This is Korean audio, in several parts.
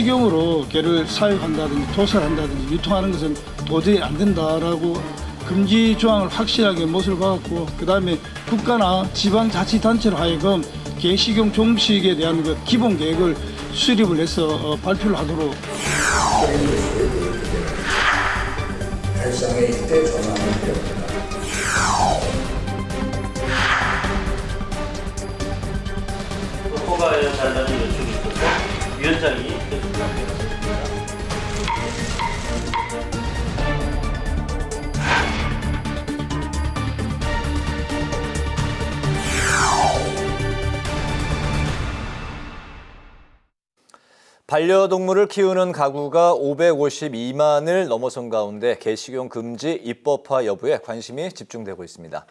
개식용으로 개를 사육한다든지 도살한다든지 유통하는 것은 도저히 안 된다라고 금지 조항을 확실하게 못을 박았고, 그다음에 국가나 지방자치단체로 하여금 개식용 종식에 대한 그 기본 계획을 수립을 해서 발표를 하도록. 발상의 일대 전환을 되었다. 허가에 달라는 요청이 있어서 위원장이 계속되었습니다. 반려동물을 키우는 가구가 552만을 넘어선 가운데 개식용 금지 입법화 여부에 관심이 집중되고 있습니다.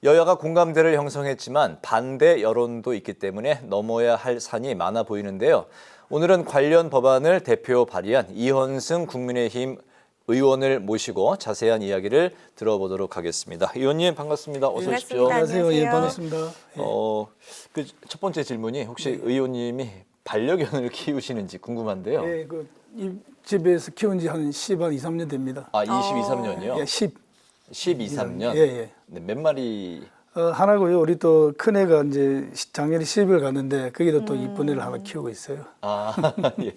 여야가 공감대를 형성했지만 반대 여론도 있기 때문에 넘어야 할 산이 많아 보이는데요. 오늘은 관련 법안을 대표 발의한 이현승 국민의힘 의원을 모시고 자세한 이야기를 들어보도록 하겠습니다. 의원님 반갑습니다. 어서 오십시오. 안녕하세요. 예, 반갑습니다. 그 첫 번째 질문이 혹시 의원님이 반려견을 키우시는지 궁금한데요. 예, 이 집에서 키운 지 한 12, 13년 됩니다. 아, 23년이요? 예, 12, 3년? 예, 예. 네, 몇 마리? 하나고요. 우리 또 큰애가 이제 작년에 시집을 갔는데 거기도 또 이쁜 애를 하나 키우고 있어요. 아, 예.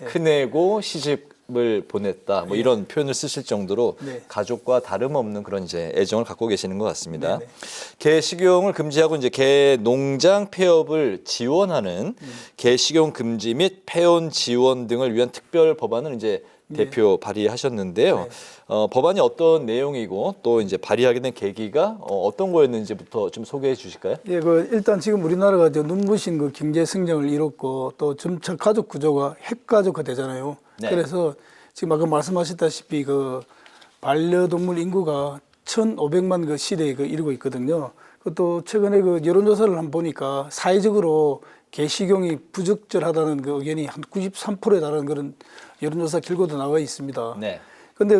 큰애고 시집을 보냈다. 뭐 이런 표현을 쓰실 정도로 네. 가족과 다름없는 그런 이제 애정을 갖고 계시는 것 같습니다. 네네. 개 식용을 금지하고 이제 개 농장 폐업을 지원하는 개 식용 금지 및 폐원 지원 등을 위한 특별 법안을 이제 대표 발의하셨는데요. 네. 법안이 어떤 내용이고 또 이제 발의하게 된 계기가 어떤 거였는지부터 좀 소개해 주실까요? 예, 일단 지금 우리나라가 눈부신 경제 성장을 이뤘고 또 점차 가족 구조가 핵가족화 되잖아요. 네. 그래서 지금 아까 말씀하셨다시피 반려동물 인구가 1,500만 시대에 이르고 있거든요. 또 최근에 여론조사를 한번 보니까 사회적으로 개식용이 부적절하다는 의견이 한 93%에 달하는 그런 여론조사 결과도 나와 있습니다. 네. 근데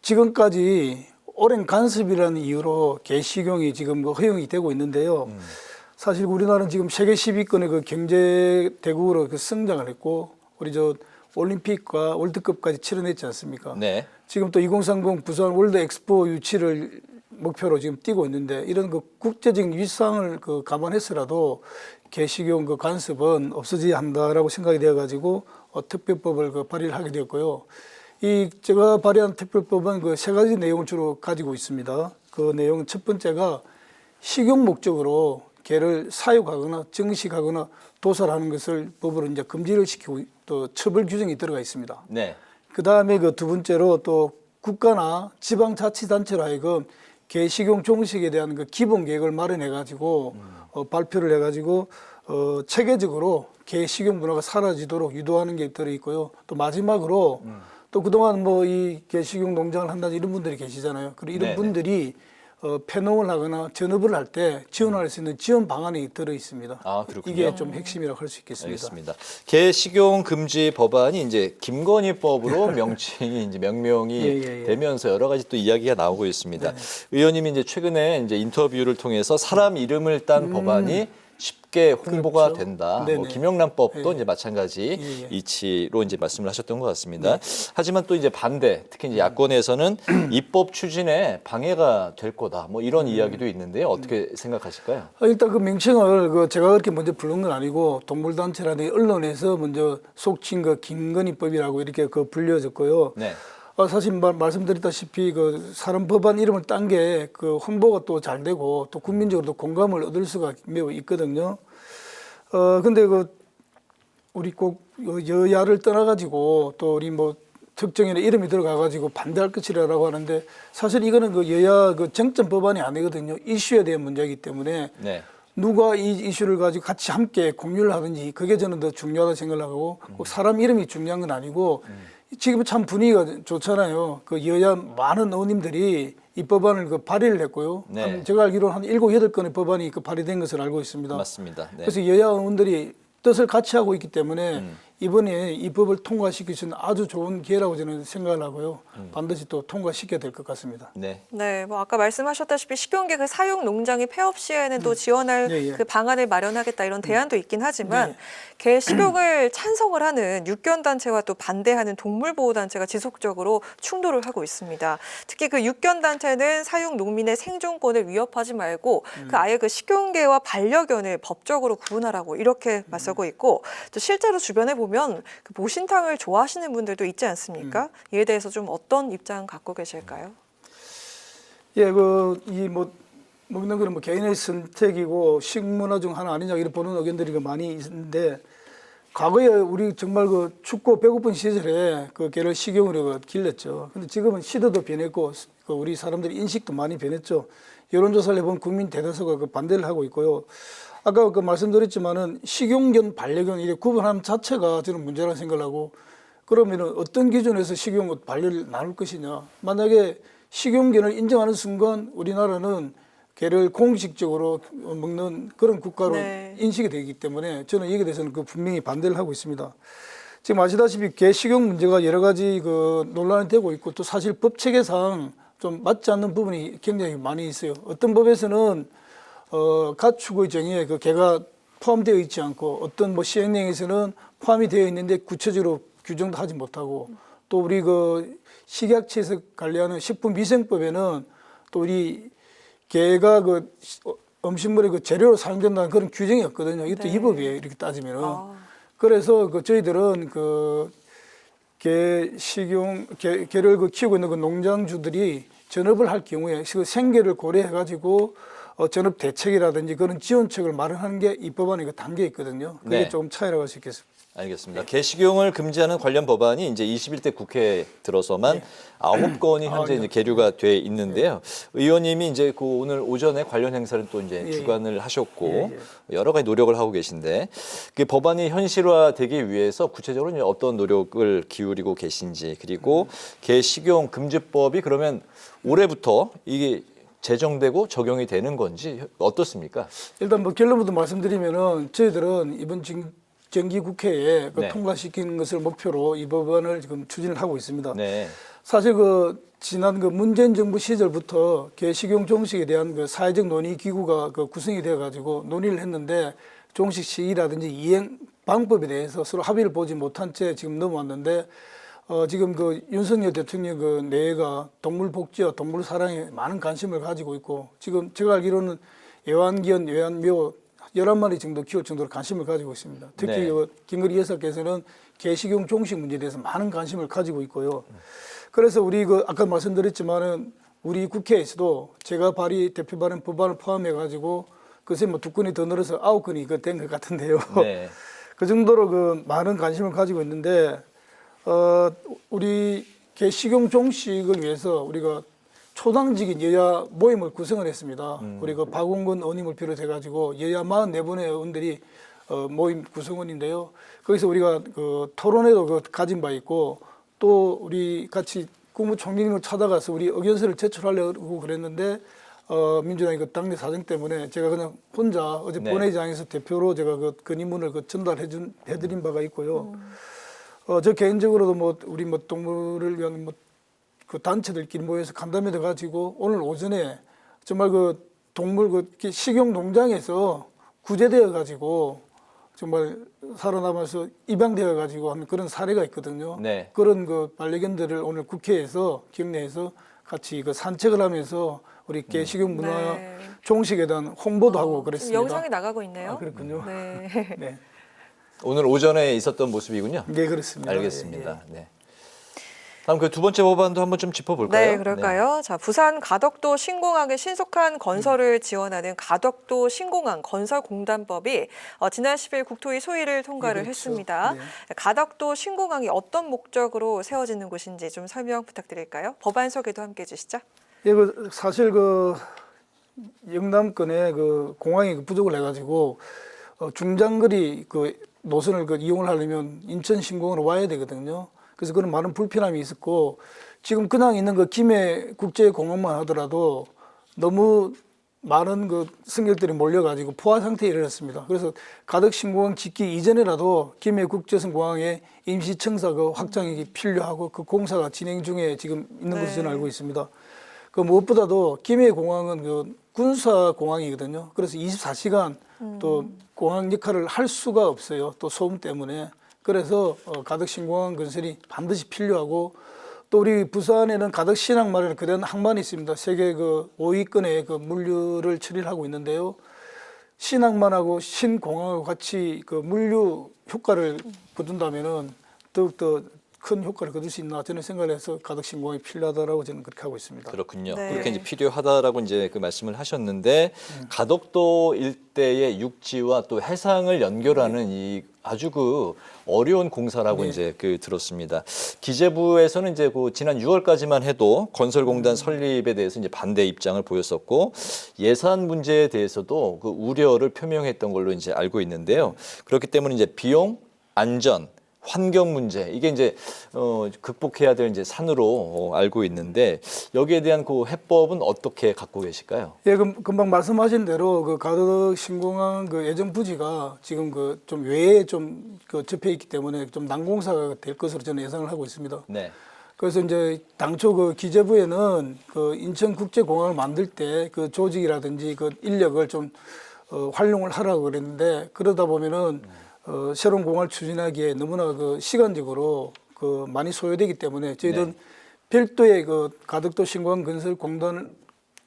지금까지 오랜 간섭이라는 이유로 개식용이 지금 허용이 되고 있는데요. 사실 우리나라는 지금 세계 10위권의 경제 대국으로 성장을 했고, 우리 올림픽과 월드컵까지 치러냈지 않습니까? 네. 지금 또 2030 부산 월드 엑스포 유치를 목표로 지금 뛰고 있는데, 이런 국제적인 위상을 감안해서라도 개식용 간섭은 없어져야 한다라고 생각이 되어가지고 특별법을 발의를 하게 되었고요. 제가 발의한 특별법은 세 가지 내용을 주로 가지고 있습니다. 그 내용은 첫 번째가 식용 목적으로 개를 사육하거나 증식하거나 도살하는 것을 법으로 이제 금지를 시키고 또 처벌 규정이 들어가 있습니다. 네. 그 다음에 두 번째로 또 국가나 지방자치단체로 하여금 개식용 종식에 대한 기본 계획을 마련해가지고 발표를 해가지고 체계적으로 개식용 문화가 사라지도록 유도하는 게 들어있고요. 또 마지막으로 또 그동안 이 개식용 농장을 한다는 이런 분들이 계시잖아요. 그리고 이런 네네. 분들이 폐농을 하거나 전업을 할 때 지원할 수 있는 지원 방안이 들어 있습니다. 아, 그렇군요. 이게 좀 핵심이라고 할 수 있겠습니다. 알겠습니다. 개 식용 금지 법안이 이제 김건희법으로 명칭이 이제 명명이 예. 되면서 여러 가지 또 이야기가 나오고 있습니다. 의원님이 이제 최근에 이제 인터뷰를 통해서 사람 이름을 딴 법안이 쉽게 홍보가 그렇죠. 된다. 네네. 김영란법도 예. 이제 마찬가지 예. 이치로 이제 말씀을 하셨던 것 같습니다. 하지만 또 이제 반대, 특히 이제 야권에서는 입법 추진에 방해가 될 거다. 뭐 이런 이야기도 있는데요. 어떻게 생각하실까요? 일단 명칭을 제가 그렇게 먼저 부른 건 아니고 동물단체라든지 언론에서 먼저 속칭 김건희법이라고 이렇게 불려졌고요. 네. 사실 말씀드렸다시피 사람 법안 이름을 딴 게 홍보가 또 잘 되고 또 국민적으로도 공감을 얻을 수가 매우 있거든요. 근데 우리 꼭 여야를 떠나가지고 또 우리 특정인의 이름이 들어가가지고 반대할 것이라고 하는데, 사실 이거는 여야 정점 법안이 아니거든요. 이슈에 대한 문제이기 때문에 네. 누가 이 이슈를 가지고 같이 함께 공유를 하든지 그게 저는 더 중요하다고 생각을 하고, 꼭 사람 이름이 중요한 건 아니고 지금 참 분위기가 좋잖아요. 여야 많은 의원님들이 이 법안을 발의를 했고요. 네. 제가 알기로는 한 7, 8건의 법안이 발의된 것을 알고 있습니다. 맞습니다. 네. 그래서 여야 의원들이 뜻을 같이 하고 있기 때문에 이번에 이 법을 통과시킬 수 있는 아주 좋은 기회라고 저는 생각을 하고요. 반드시 또 통과시켜야 될 것 같습니다. 네. 네, 뭐 아까 말씀하셨다시피 식용계 그 사육 농장이 폐업 시에는 또 지원할 예, 예. 그 방안을 마련하겠다 이런 대안도 있긴 하지만 네. 개 식용을 찬성을 하는 육견 단체와 또 반대하는 동물 보호 단체가 지속적으로 충돌을 하고 있습니다. 특히 그 육견 단체는 사육 농민의 생존권을 위협하지 말고 그 아예 그 식용계와 반려견을 법적으로 구분하라고 이렇게 맞서고 있고 또 실제로 주변에 보면 그 모신탕을 좋아하시는 분들도 있지 않습니까? 이에 대해서 좀 어떤 입장 갖고 계실까요? 예, 먹는 거는 뭐 개인의 선택이고 식문화 중 하나 아니냐 이렇게 보는 의견들이 많이 있는데 과거에 우리 정말 그 춥고 배고픈 시절에 그 개를 식용으로 길렀죠. 근데 지금은 시대도 변했고 그 우리 사람들의 인식도 많이 변했죠. 여론조사를 해보면 국민 대다수가 그 반대를 하고 있고요. 아까 그 말씀드렸지만은 식용견, 반려견 이렇게 구분하는 자체가 저는 문제라고 생각을 하고 그러면은 어떤 기준에서 식용, 반려를 나눌 것이냐. 만약에 식용견을 인정하는 순간 우리나라는 개를 공식적으로 먹는 그런 국가로 네. 인식이 되기 때문에 저는 여기에 대해서는 그 분명히 반대를 하고 있습니다. 지금 아시다시피 개 식용 문제가 여러 가지 그 논란이 되고 있고 또 사실 법 체계상 좀 맞지 않는 부분이 굉장히 많이 있어요. 어떤 법에서는 가축의 정의에 그 개가 포함되어 있지 않고 어떤 뭐 시행령에서는 포함이 되어 있는데 구체적으로 규정도 하지 못하고 또 우리 그 식약처에서 관리하는 식품위생법에는 또 우리 개가 그 음식물의 그 재료로 사용된다는 그런 규정이 없거든요. 이것도 네. 위법이에요. 이렇게 따지면은. 그래서 그 저희들은 그 개 식용 개를 그 키우고 있는 그 농장주들이 전업을 할 경우에 그 생계를 고려해 가지고 전업 대책이라든지 그런 지원책을 마련하는 게 이 법안에 그 담겨 있거든요. 그게 네. 조금 차이라고 할 수 있겠습니다. 알겠습니다. 개 식용을 금지하는 관련 법안이 이제 21대 국회에 들어서만 9건이 현재 이제 계류가 돼 있는데요. 의원님이 이제 그 오늘 오전에 관련 행사를 또 이제 주관을 하셨고 여러 가지 노력을 하고 계신데 그 법안이 현실화되기 위해서 구체적으로 이제 어떤 노력을 기울이고 계신지 그리고 개 식용 금지법이 그러면 올해부터 이게 제정되고 적용이 되는 건지 어떻습니까? 일단 뭐 결론부터 말씀드리면은 저희들은 이번 정기 국회에 그 네. 통과시키는 것을 목표로 이 법안을 지금 추진을 하고 있습니다. 네. 사실 그 지난 그 문재인 정부 시절부터 개 식용 종식에 대한 그 사회적 논의 기구가 그 구성이 되어 가지고 논의를 했는데 종식 시기라든지 이행 방법에 대해서 서로 합의를 보지 못한 채 지금 넘어왔는데 지금 그 윤석열 대통령 그 내가 동물 복지와 동물 사랑에 많은 관심을 가지고 있고 지금 제가 알기로는 애완견, 애완묘 11마리 정도 키울 정도로 관심을 가지고 있습니다. 특히 네. 김건희 여사께서는 개식용 종식 문제에 대해서 많은 관심을 가지고 있고요. 그래서 우리 그 아까 말씀드렸지만은 우리 국회에서도 제가 대표 발의 법안을 포함해 가지고 글쎄 뭐 2건이 더 늘어서 9건이 된 것 같은데요. 네. 그 정도로 그 많은 관심을 가지고 있는데 우리 개식용 종식을 위해서 우리가 초당적인 여야 모임을 구성을 했습니다. 우리 그 박원근 의원님을 비롯해 가지고 여야 44분의 의원들이 모임 구성원인데요. 거기서 우리가 그 토론회도 그 가진 바 있고 또 우리 같이 국무총리님을 찾아가서 우리 의견서를 제출하려고 그랬는데 민주당이 그 당내 사정 때문에 제가 그냥 혼자 어제 네. 본회의장에서 대표로 제가 그 건의문을 그 전달해드린 바가 있고요. 저 개인적으로도 뭐 우리 뭐 동물을 위한 뭐 그 단체들끼리 모여서 간담회를 가지고 오늘 오전에 정말 그 동물 그 식용 농장에서 구제되어 가지고 정말 살아남아서 입양되어 가지고 하는 그런 사례가 있거든요. 네. 그런 그 반려견들을 오늘 국회에서 경내에서 같이 그 산책을 하면서 우리 개 식용 문화 네. 종식에 대한 홍보도 하고 지금 그랬습니다. 영상이 나가고 있네요. 아, 그렇군요. 네. 네. 오늘 오전에 있었던 모습이군요. 네, 그렇습니다. 알겠습니다. 네. 다음 그 두 번째 법안도 한번 좀 짚어볼까요? 네, 그럴까요? 자, 부산 가덕도 신공항의 신속한 건설을 지원하는 가덕도 신공항 건설공단법이 지난 10일 국토위 소위를 통과를 네, 그렇죠. 했습니다. 네. 가덕도 신공항이 어떤 목적으로 세워지는 곳인지 좀 설명 부탁드릴까요? 법안 소개도 함께 해주시죠. 예, 그 사실 그 영남권에 그 공항이 부족을 해가지고 중장거리 그 노선을 그 이용을 하려면 인천 신공항으로 와야 되거든요. 그래서 그런 많은 불편함이 있었고 지금 그냥 있는 그 김해 국제공항만 하더라도 너무 많은 그 승객들이 몰려가지고 포화 상태에 이르렀습니다. 그래서 가덕 신공항 짓기 이전이라도 김해국제선공항의 임시 청사 그 확장이 필요하고 그 공사가 진행 중에 지금 있는 것으로 저는 알고 있습니다. 그 무엇보다도 김해공항은 그 군사 공항이거든요. 그래서 24시간 또 공항 역할을 할 수가 없어요. 또 소음 때문에. 그래서 가덕 신공항 건설이 반드시 필요하고 또 우리 부산에는 가덕 신항만이라는 그런 항만이 있습니다. 세계 그 5위권의 그 물류를 처리를 하고 있는데요. 신항만하고 신공항하고 같이 그 물류 효과를 거둔다면은 더욱더 큰 효과를 거둘 수 있나 저는 생각을 해서 가덕 신공항이 필요하다라고 저는 그렇게 하고 있습니다. 그렇군요. 네. 그렇게 이제 필요하다라고 이제 그 말씀을 하셨는데 가덕도 일대의 육지와 또 해상을 연결하는 이 아주 그 어려운 공사라고 이제 그 들었습니다. 기재부에서는 이제 그 지난 6월까지만 해도 건설공단 설립에 대해서 이제 반대 입장을 보였었고 예산 문제에 대해서도 그 우려를 표명했던 걸로 이제 알고 있는데요. 그렇기 때문에 이제 비용, 안전, 환경 문제 이게 이제 극복해야 될 이제 산으로 알고 있는데 여기에 대한 그 해법은 어떻게 갖고 계실까요? 예, 금방 말씀하신 대로 그 가덕 신공항 그 예정 부지가 지금 그 좀 외에 좀 그 접해 있기 때문에 좀 난공사가 될 것으로 저는 예상을 하고 있습니다. 네. 그래서 이제 당초 그 기재부에는 그 인천국제공항을 만들 때 그 조직이라든지 그 인력을 좀 활용을 하라고 그랬는데 그러다 보면은 새로운 공항을 추진하기에 너무나 그 시간적으로 그 많이 소요되기 때문에 저희들은 별도의 그 가덕도 신공항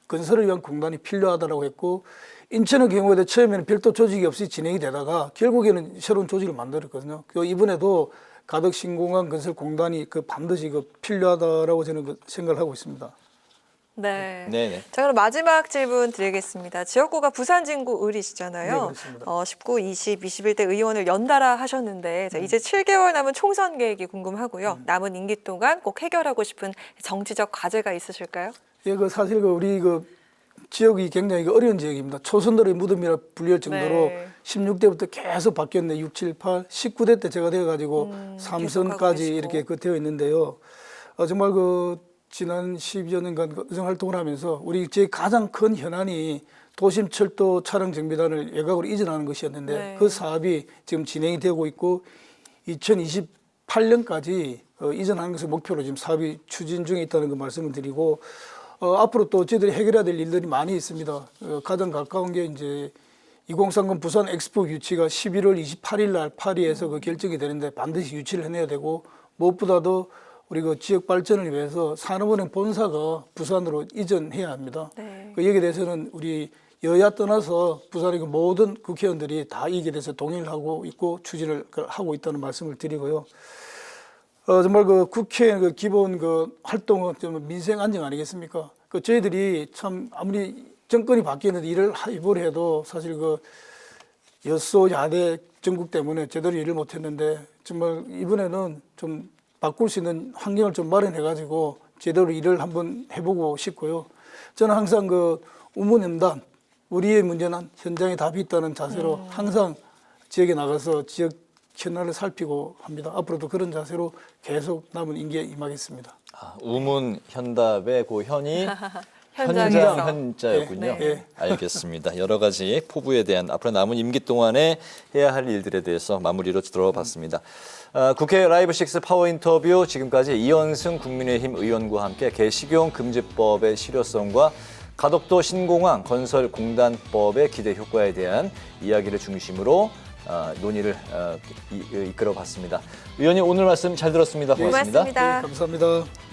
건설을 위한 공단이 필요하다라고 했고 인천의 경우에도 처음에는 별도 조직이 없이 진행이 되다가 결국에는 새로운 조직을 만들었거든요. 이번에도 가덕 신공항 건설 공단이 그 반드시 그 필요하다라고 저는 그 생각을 하고 있습니다. 네. 네네. 자, 그럼 마지막 질문 드리겠습니다. 지역구가 부산 진구 을이시잖아요. 네, 그렇습니다. 19, 20, 21대 의원을 연달아 하셨는데 자, 이제 7개월 남은 총선 계획이 궁금하고요. 남은 임기 동안 꼭 해결하고 싶은 정치적 과제가 있으실까요? 예, 그 사실 그 우리 그 지역이 굉장히 그 어려운 지역입니다. 초선들의 무덤이라 불릴 정도로 네. 16대부터 계속 바뀌었네. 6, 7, 8, 19대 때 제가 되어가지고 계속하고 3선까지 계시고. 이렇게 그 되어 있는데요. 정말 그 지난 10여 년간 그 의정 활동을 하면서 우리 제 가장 큰 현안이 도심 철도 차량 정비단을 외곽으로 이전하는 것이었는데 네. 그 사업이 지금 진행이 되고 있고 2028년까지 이전하는 것을 목표로 지금 사업이 추진 중에 있다는 그 말씀을 드리고 앞으로 또 저희들이 해결해야 될 일들이 많이 있습니다. 가장 가까운 게 이제 2030 부산 엑스포 유치가 11월 28일 날 파리에서 그 결정이 되는데 반드시 유치를 해내야 되고 무엇보다도 우리 그 지역 발전을 위해서 산업은행 본사가 부산으로 이전해야 합니다. 네. 여기에 대해서는 우리 여야 떠나서 부산의 그 모든 국회의원들이 다 이게 대해서 동의를 하고 있고 추진을 하고 있다는 말씀을 드리고요. 정말 그 국회 그 기본 그 활동은 좀 민생 안정 아니겠습니까? 그 저희들이 참 아무리 정권이 바뀌었는데 일을 해보려 해도 사실 그 여소 야대 정국 때문에 제대로 일을 못했는데 정말 이번에는 좀 바꿀 수 있는 환경을 좀 마련해가지고 제대로 일을 한번 해보고 싶고요. 저는 항상 그 우문연단 우리의 문제는 현장에 답이 있다는 자세로 항상 지역에 나가서 지역 현안을 살피고 합니다. 앞으로도 그런 자세로 계속 남은 임기에 임하겠습니다. 우문 현답의 그 현이 현장에서. 현자였군요. 네. 알겠습니다. 여러 가지 포부에 대한 앞으로 남은 임기 동안에 해야 할 일들에 대해서 마무리로 들어봤습니다. 국회 라이브 6 파워 인터뷰 지금까지 이현승 국민의힘 의원과 함께 개식용 금지법의 실효성과 가덕도 신공항 건설공단법의 기대 효과에 대한 이야기를 중심으로 논의를 이끌어봤습니다. 의원님 오늘 말씀 잘 들었습니다. 고맙습니다. 고맙습니다. 감사합니다.